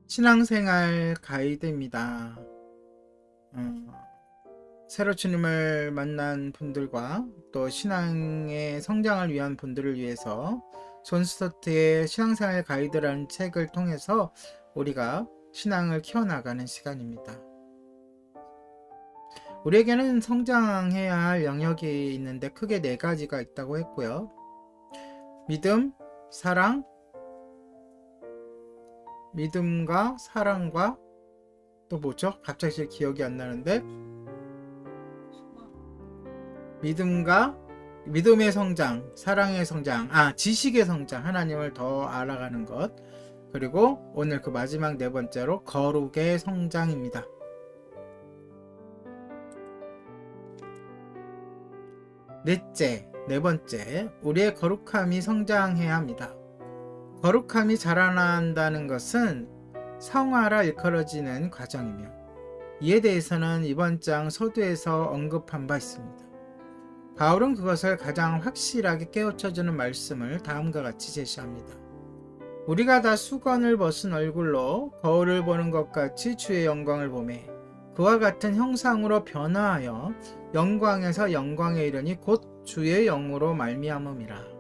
신앙생활 가이드입니다. 새로 주님을 만난 분들과 또 신앙의 성장을 위한 분들을 위해서 존 스토트의 신앙생활 가이드라는 책을 통해서 우리가 신앙을 키워나가는 시간입니다. 우리에게는 성장해야 할 영역이 있는데 크게 4가지가 있다고 했고요. 믿음과 사랑과 또 뭐죠? 갑자기 기억이 안 나는데 믿음의 성장, 사랑의 성장, 지식의 성장, 하나님을 더 알아가는 것, 그리고 오늘 그 마지막 4번째로 거룩의 성장입니다. 네 번째, 우리의 거룩함이 성장해야 합니다. 거룩함이 자라난다는 것은 성화라 일컬어지는 과정이며, 이에 대해서는 이번 장 서두에서 언급한 바 있습니다. 바울은 그것을 가장 확실하게 깨우쳐주는 말씀을 다음과 같이 제시합니다. 우리가 다 수건을 벗은 얼굴로 거울을 보는 것 같이 주의 영광을 보매 그와 같은 형상으로 변화하여 영광에서 영광에 이르니 곧 주의 영으로 말미암음이라.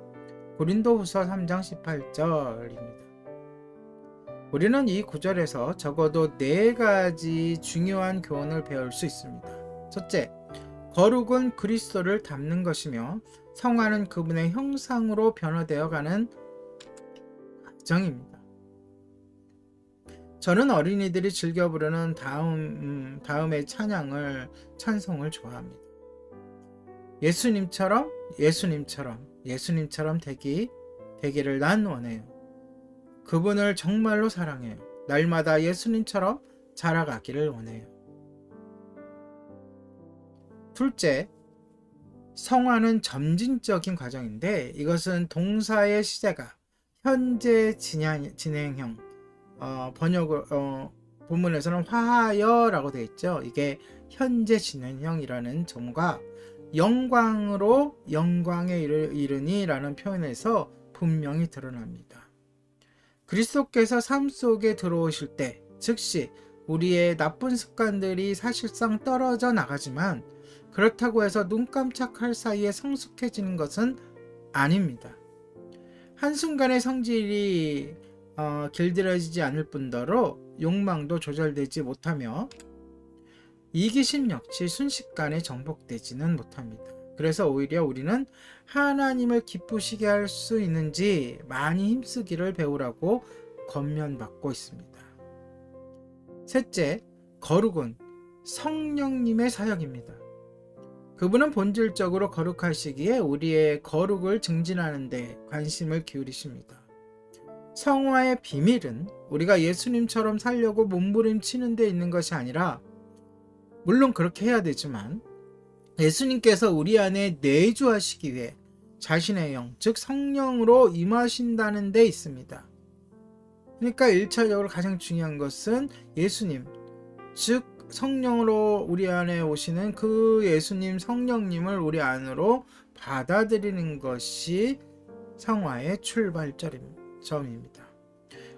고린도후서 3장 18절입니다. 우리는 이 구절에서 적어도 4가지 중요한 교훈을 배울 수 있습니다. 첫째, 거룩은 그리스도를 닮는 것이며 성화는 그분의 형상으로 변화되어 가는 과정입니다. 저는 어린이들이 즐겨 부르는 다음의 찬송을 좋아합니다. 예수님처럼 되기를 난 원해요. 그분을 정말로 사랑해요. 날마다 예수님처럼 자라가기를 원해요. 둘째, 성화는 점진적인 과정인데 이것은 동사의 시제가 현재 진행형, 본문에서는 화하여라고 되어 있죠. 이게 현재 진행형이라는 점과 영광으로 영광에 이르니 라는 표현에서 분명히 드러납니다. 그리스도께서 삶 속에 들어오실 때 즉시 우리의 나쁜 습관들이 사실상 떨어져 나가지만 그렇다고 해서 눈 깜짝할 사이에 성숙해지는 것은 아닙니다. 한순간에 성질이 길들여지지 않을 뿐더러 욕망도 조절되지 못하며 이기심 역시 순식간에 정복되지는 못합니다. 그래서 오히려 우리는 하나님을 기쁘시게 할 수 있는지 많이 힘쓰기를 배우라고 권면받고 있습니다. 셋째, 거룩은 성령님의 사역입니다. 그분은 본질적으로 거룩하시기에 우리의 거룩을 증진하는 데 관심을 기울이십니다. 성화의 비밀은 우리가 예수님처럼 살려고 몸부림치는 데 있는 것이 아니라, 물론 그렇게 해야 되지만 예수님께서 우리 안에 내주하시기 위해 자신의 영, 즉 성령으로 임하신다는 데 있습니다. 그러니까 1차적으로 가장 중요한 것은 예수님, 즉 성령으로 우리 안에 오시는 그 예수님, 성령님을 우리 안으로 받아들이는 것이 성화의 출발점입니다.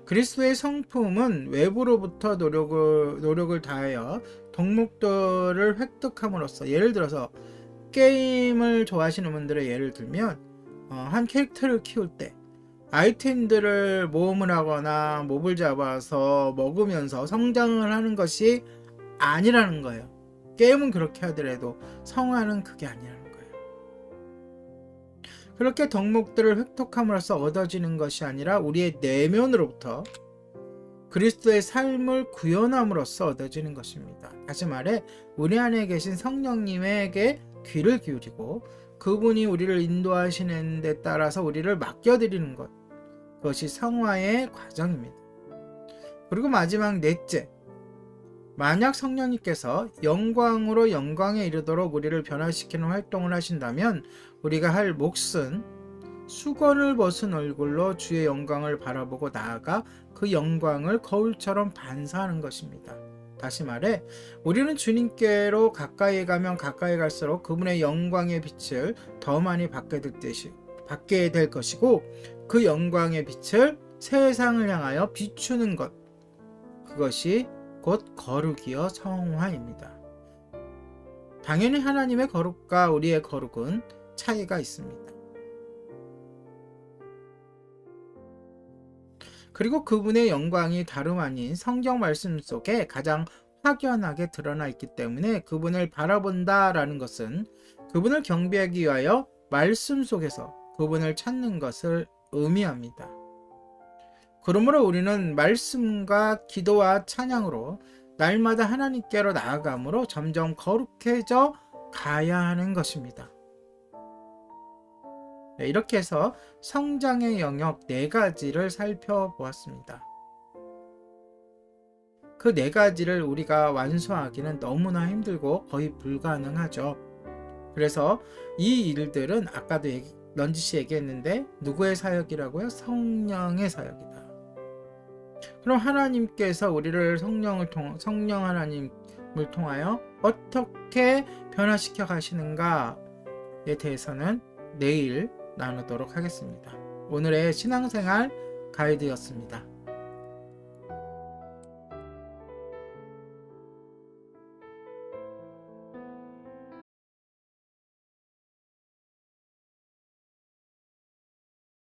그리스도의 성품은 외부로부터 노력을 다하여 덕목들을 획득함으로써, 예를 들어서 게임을 좋아하시는 분들의 예를 들면 한 캐릭터를 키울 때 아이템들을 모험을 하거나 몹을 잡아서 먹으면서 성장을 하는 것이 아니라는 거예요. 게임은 그렇게 하더라도 성화는 그게 아니라는 거예요. 그렇게 덕목들을 획득함으로써 얻어지는 것이 아니라 우리의 내면으로부터 그리스도의 삶을 구현함으로써 얻어지는 것입니다. 다시 말해 우리 안에 계신 성령님에게 귀를 기울이고 그분이 우리를 인도하시는 데 따라서 우리를 맡겨드리는 것, 그것이 성화의 과정입니다. 그리고 마지막 넷째, 만약 성령님께서 영광으로 영광에 이르도록 우리를 변화시키는 활동을 하신다면 우리가 할 몫은 수건을 벗은 얼굴로 주의 영광을 바라보고 나아가 그 영광을 거울처럼 반사하는 것입니다. 다시 말해 우리는 주님께로 가까이 가면 가까이 갈수록 그분의 영광의 빛을 더 많이 받게 될 것이고 그 영광의 빛을 세상을 향하여 비추는 것, 그것이 곧 거룩이요 성화입니다. 당연히 하나님의 거룩과 우리의 거룩은 차이가 있습니다. 그리고 그분의 영광이 다름 아닌 성경 말씀 속에 가장 확연하게 드러나 있기 때문에 그분을 바라본다라는 것은 그분을 경배하기 위하여 말씀 속에서 그분을 찾는 것을 의미합니다. 그러므로 우리는 말씀과 기도와 찬양으로 날마다 하나님께로 나아감으로 점점 거룩해져 가야 하는 것입니다. 이렇게 해서 성장의 영역 4가지를 살펴보았습니다. 그 4가지를 우리가 완수하기는 너무나 힘들고 거의 불가능하죠. 그래서 이 일들은 아까도 런지씨 얘기했는데 누구의 사역이라고요? 성령의 사역이다. 그럼 하나님께서 우리를 성령 하나님을 통하여 어떻게 변화시켜 가시는가에 대해서는 내일 나누도록 하겠습니다. 오늘의 신앙생활 가이드였습니다.